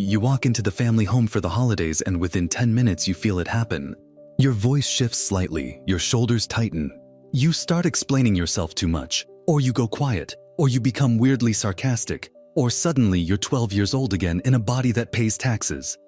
You walk into the family home for the holidays and within 10 minutes you feel it happen. Your voice shifts slightly, your shoulders tighten. You start explaining yourself too much, or you go quiet, or you become weirdly sarcastic, or suddenly you're 12 years old again in a body that pays taxes.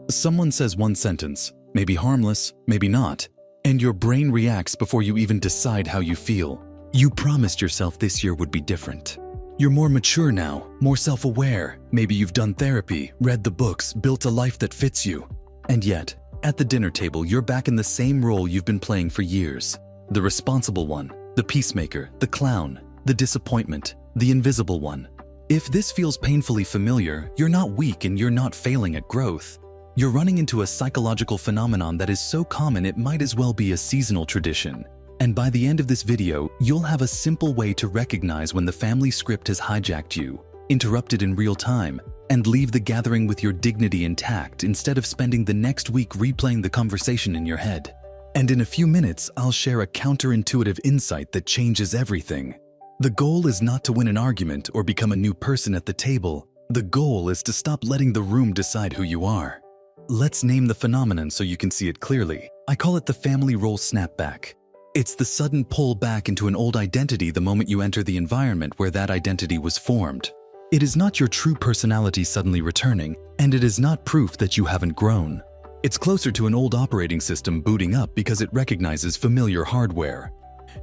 Someone says one sentence, maybe harmless, maybe not, and your brain reacts before you even decide how you feel. You promised yourself this year would be different. You're more mature now, more self-aware. Maybe you've done therapy, read the books, built a life that fits you. And yet, at the dinner table, you're back in the same role you've been playing for years. The responsible one, the peacemaker, the clown, the disappointment, the invisible one. If this feels painfully familiar, you're not weak and you're not failing at growth. You're running into a psychological phenomenon that is so common it might as well be a seasonal tradition. And by the end of this video, you'll have a simple way to recognize when the family script has hijacked you, interrupted in real time, and leave the gathering with your dignity intact instead of spending the next week replaying the conversation in your head. And in a few minutes, I'll share a counterintuitive insight that changes everything. The goal is not to win an argument or become a new person at the table. The goal is to stop letting the room decide who you are. Let's name the phenomenon so you can see it clearly. I call it the family role snapback. It's the sudden pull back into an old identity the moment you enter the environment where that identity was formed. It is not your true personality suddenly returning, and it is not proof that you haven't grown. It's closer to an old operating system booting up because it recognizes familiar hardware.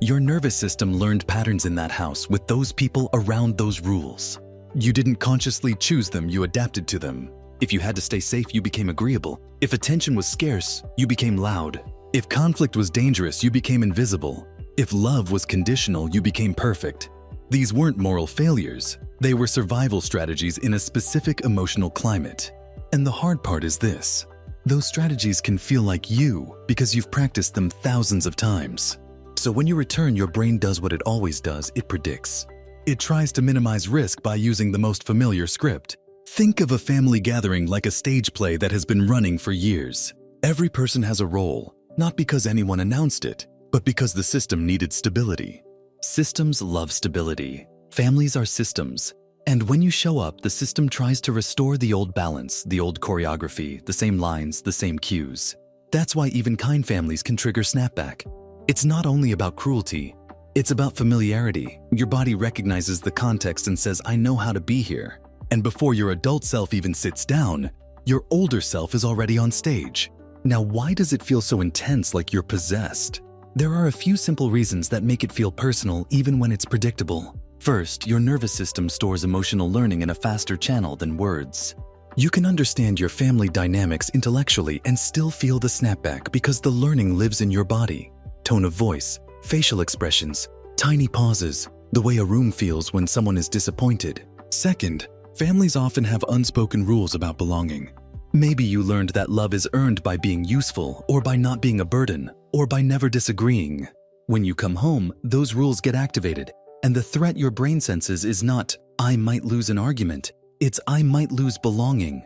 Your nervous system learned patterns in that house with those people around those rules. You didn't consciously choose them, you adapted to them. If you had to stay safe, you became agreeable. If attention was scarce, you became loud. If conflict was dangerous, you became invisible. If love was conditional, you became perfect. These weren't moral failures. They were survival strategies in a specific emotional climate. And the hard part is this. Those strategies can feel like you because you've practiced them thousands of times. So when you return, your brain does what it always does, it predicts. It tries to minimize risk by using the most familiar script. Think of a family gathering like a stage play that has been running for years. Every person has a role. Not because anyone announced it, but because the system needed stability. Systems love stability. Families are systems. And when you show up, the system tries to restore the old balance, the old choreography, the same lines, the same cues. That's why even kind families can trigger snapback. It's not only about cruelty, it's about familiarity. Your body recognizes the context and says, I know how to be here. And before your adult self even sits down, your older self is already on stage. Now, why does it feel so intense, like you're possessed? There are a few simple reasons that make it feel personal even when it's predictable. First, your nervous system stores emotional learning in a faster channel than words. You can understand your family dynamics intellectually and still feel the snapback because the learning lives in your body. Tone of voice, facial expressions, tiny pauses, the way a room feels when someone is disappointed. Second, families often have unspoken rules about belonging. Maybe you learned that love is earned by being useful, or by not being a burden, or by never disagreeing. When you come home, those rules get activated, and the threat your brain senses is not, I might lose an argument, it's I might lose belonging.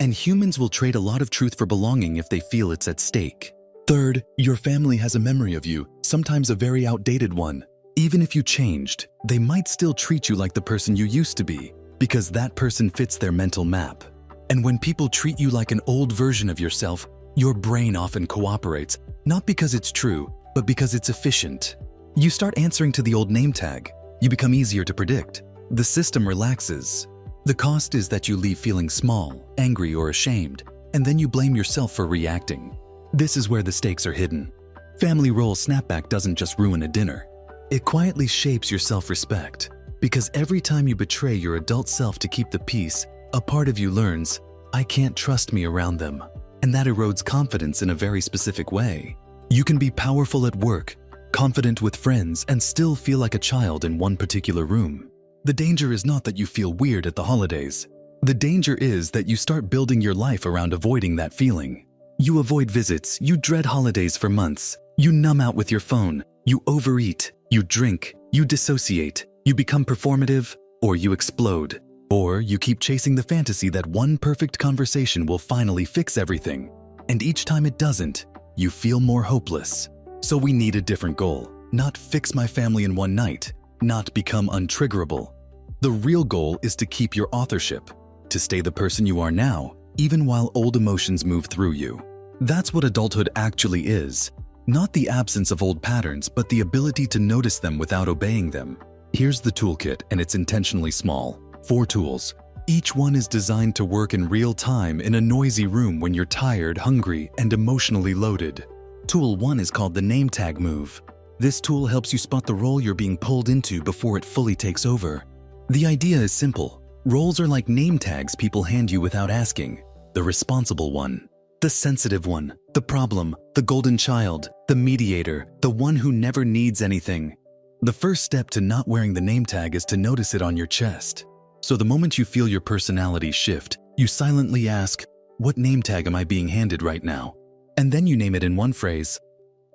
And humans will trade a lot of truth for belonging if they feel it's at stake. Third, your family has a memory of you, sometimes a very outdated one. Even if you changed, they might still treat you like the person you used to be, because that person fits their mental map. And when people treat you like an old version of yourself, your brain often cooperates, not because it's true, but because it's efficient. You start answering to the old name tag. You become easier to predict. The system relaxes. The cost is that you leave feeling small, angry, or ashamed, and then you blame yourself for reacting. This is where the stakes are hidden. Family role snapback doesn't just ruin a dinner. It quietly shapes your self-respect, because every time you betray your adult self to keep the peace, a part of you learns, I can't trust me around them. And that erodes confidence in a very specific way. You can be powerful at work, confident with friends, and still feel like a child in one particular room. The danger is not that you feel weird at the holidays. The danger is that you start building your life around avoiding that feeling. You avoid visits, you dread holidays for months, you numb out with your phone, you overeat, you drink, you dissociate, you become performative, or you explode. Or you keep chasing the fantasy that one perfect conversation will finally fix everything. And each time it doesn't, you feel more hopeless. So we need a different goal. Not fix my family in one night, not become untriggerable. The real goal is to keep your authorship, to stay the person you are now, even while old emotions move through you. That's what adulthood actually is. Not the absence of old patterns, but the ability to notice them without obeying them. Here's the toolkit, and it's intentionally small. 4 tools. Each one is designed to work in real time in a noisy room when you're tired, hungry, and emotionally loaded. Tool 1 is called the name tag move. This tool helps you spot the role you're being pulled into before it fully takes over. The idea is simple. Roles are like name tags people hand you without asking. The responsible one, the sensitive one, the problem, the golden child, the mediator, the one who never needs anything. The first step to not wearing the name tag is to notice it on your chest. So the moment you feel your personality shift, you silently ask, what name tag am I being handed right now? And then you name it in one phrase.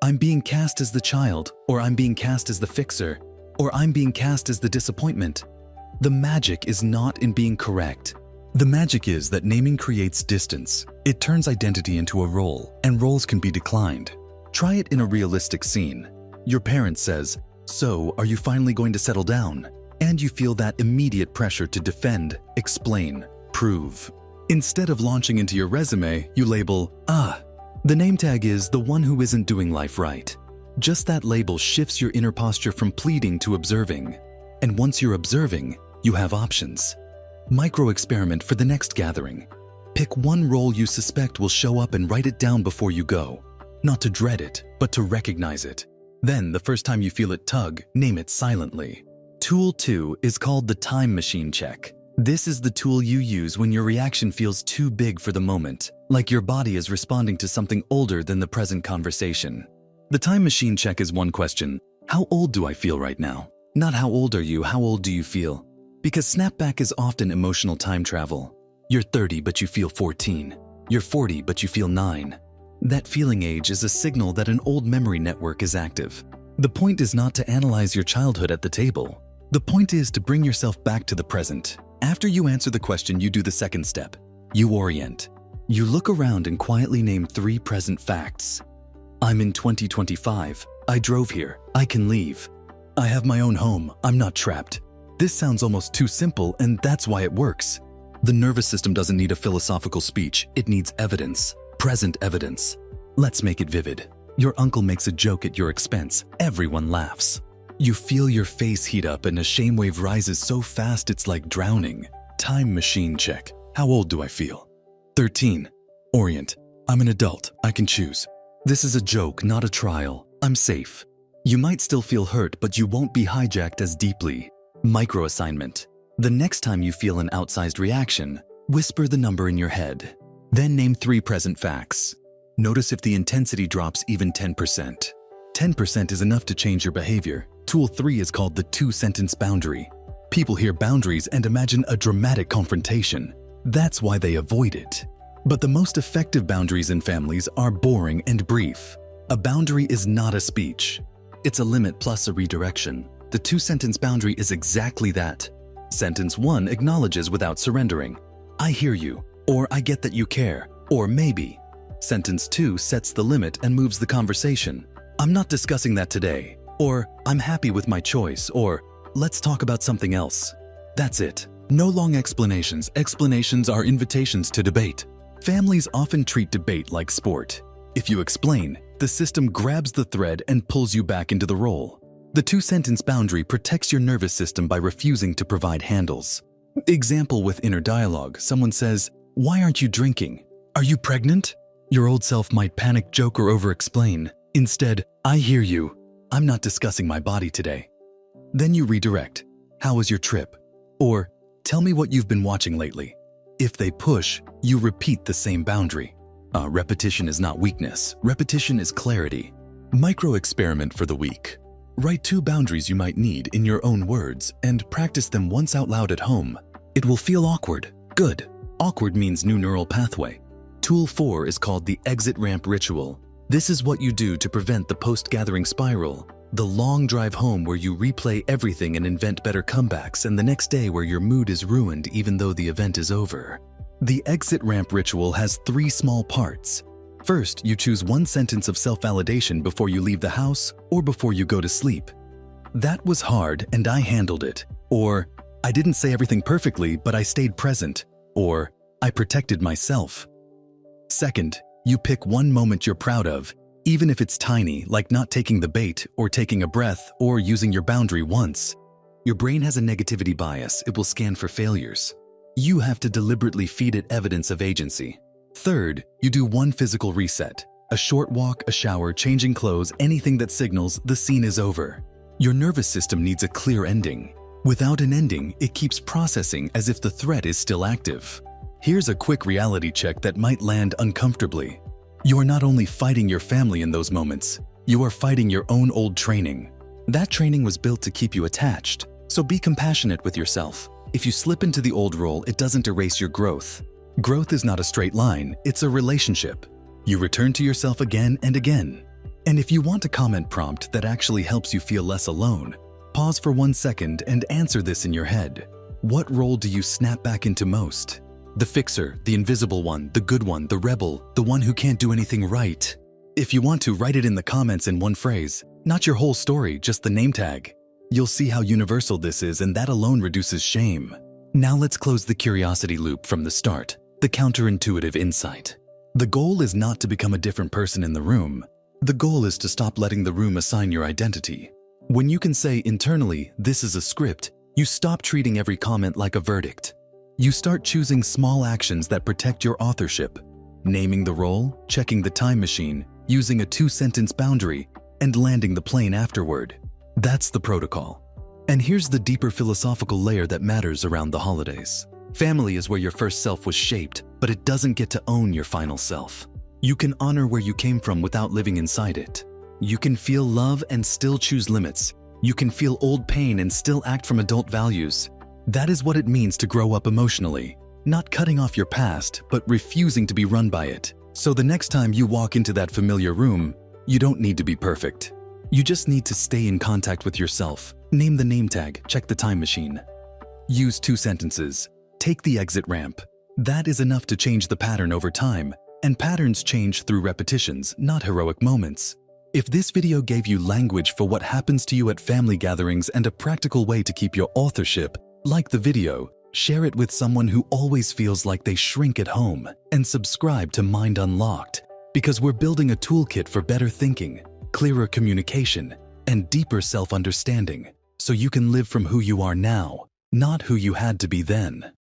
I'm being cast as the child, or I'm being cast as the fixer, or I'm being cast as the disappointment. The magic is not in being correct. The magic is that naming creates distance. It turns identity into a role, and roles can be declined. Try it in a realistic scene. Your parent says, "So, are you finally going to settle down?" And you feel that immediate pressure to defend, explain, prove. Instead of launching into your resume, you label, the name tag is the one who isn't doing life right. Just that label shifts your inner posture from pleading to observing. And once you're observing, you have options. Micro-experiment for the next gathering. Pick one role you suspect will show up and write it down before you go. Not to dread it, but to recognize it. Then, the first time you feel it tug, name it silently. Tool 2 is called the time machine check. This is the tool you use when your reaction feels too big for the moment, like your body is responding to something older than the present conversation. The time machine check is one question. How old do I feel right now? Not how old are you, how old do you feel? Because snapback is often emotional time travel. You're 30 but you feel 14. You're 40 but you feel 9. That feeling age is a signal that an old memory network is active. The point is not to analyze your childhood at the table. The point is to bring yourself back to the present. After you answer the question, you do the second step. You orient. You look around and quietly name 3 present facts. I'm in 2025. I drove here. I can leave. I have my own home. I'm not trapped. This sounds almost too simple, and that's why it works. The nervous system doesn't need a philosophical speech. It needs evidence. Present evidence. Let's make it vivid. Your uncle makes a joke at your expense. Everyone laughs. You feel your face heat up and a shame wave rises so fast it's like drowning. Time machine check. How old do I feel? 13. Orient. I'm an adult. I can choose. This is a joke, not a trial. I'm safe. You might still feel hurt, but you won't be hijacked as deeply. Micro assignment. The next time you feel an outsized reaction, whisper the number in your head. Then name 3 present facts. Notice if the intensity drops even 10%. 10% is enough to change your behavior. Tool 3 is called the 2-sentence boundary. People hear boundaries and imagine a dramatic confrontation. That's why they avoid it. But the most effective boundaries in families are boring and brief. A boundary is not a speech. It's a limit plus a redirection. The 2-sentence boundary is exactly that. Sentence 1 acknowledges without surrendering. I hear you, or I get that you care, or maybe. Sentence 2 sets the limit and moves the conversation. I'm not discussing that today, or I'm happy with my choice, or let's talk about something else. That's it. No long explanations. Explanations are invitations to debate. Families often treat debate like sport. If you explain, the system grabs the thread and pulls you back into the role. The 2-sentence boundary protects your nervous system by refusing to provide handles. Example with inner dialogue. Someone says, "Why aren't you drinking? Are you pregnant?" Your old self might panic, joke, or over-explain. Instead, I hear you. I'm not discussing my body today. Then you redirect. How was your trip? Or, tell me what you've been watching lately. If they push, you repeat the same boundary. Repetition is not weakness. Repetition is clarity. Micro-experiment for the week. Write 2 boundaries you might need in your own words and practice them once out loud at home. It will feel awkward. Good. Awkward means new neural pathway. Tool 4 is called the exit ramp ritual. This is what you do to prevent the post-gathering spiral, the long drive home where you replay everything and invent better comebacks, and the next day where your mood is ruined even though the event is over. The exit ramp ritual has 3 small parts. First, you choose 1 sentence of self-validation before you leave the house or before you go to sleep. That was hard and I handled it. Or, I didn't say everything perfectly, but I stayed present. Or, I protected myself. Second, you pick one moment you're proud of, even if it's tiny, like not taking the bait or taking a breath or using your boundary once. Your brain has a negativity bias. It will scan for failures. You have to deliberately feed it evidence of agency. Third, you do one physical reset. A short walk, a shower, changing clothes, anything that signals the scene is over. Your nervous system needs a clear ending. Without an ending, it keeps processing as if the threat is still active. Here's a quick reality check that might land uncomfortably. You are not only fighting your family in those moments, you are fighting your own old training. That training was built to keep you attached, so be compassionate with yourself. If you slip into the old role, it doesn't erase your growth. Growth is not a straight line, it's a relationship. You return to yourself again and again. And if you want a comment prompt that actually helps you feel less alone, pause for 1 second and answer this in your head. What role do you snap back into most? The fixer, the invisible one, the good one, the rebel, the one who can't do anything right. If you want to, write it in the comments in one phrase, not your whole story, just the name tag. You'll see how universal this is, and that alone reduces shame. Now let's close the curiosity loop from the start, the counterintuitive insight. The goal is not to become a different person in the room. The goal is to stop letting the room assign your identity. When you can say internally, this is a script, you stop treating every comment like a verdict. You start choosing small actions that protect your authorship. Naming the role, checking the time machine, using a 2-sentence boundary, and landing the plane afterward. That's the protocol. And here's the deeper philosophical layer that matters around the holidays. Family is where your first self was shaped, but it doesn't get to own your final self. You can honor where you came from without living inside it. You can feel love and still choose limits. You can feel old pain and still act from adult values. That is what it means to grow up emotionally. Not cutting off your past, but refusing to be run by it. So the next time you walk into that familiar room, you don't need to be perfect. You just need to stay in contact with yourself. Name the name tag, check the time machine. Use 2 sentences. Take the exit ramp. That is enough to change the pattern over time, and patterns change through repetitions, not heroic moments. If this video gave you language for what happens to you at family gatherings and a practical way to keep your authorship, like the video, share it with someone who always feels like they shrink at home, and subscribe to Mind Unlocked, because we're building a toolkit for better thinking, clearer communication, and deeper self-understanding, so you can live from who you are now, not who you had to be then.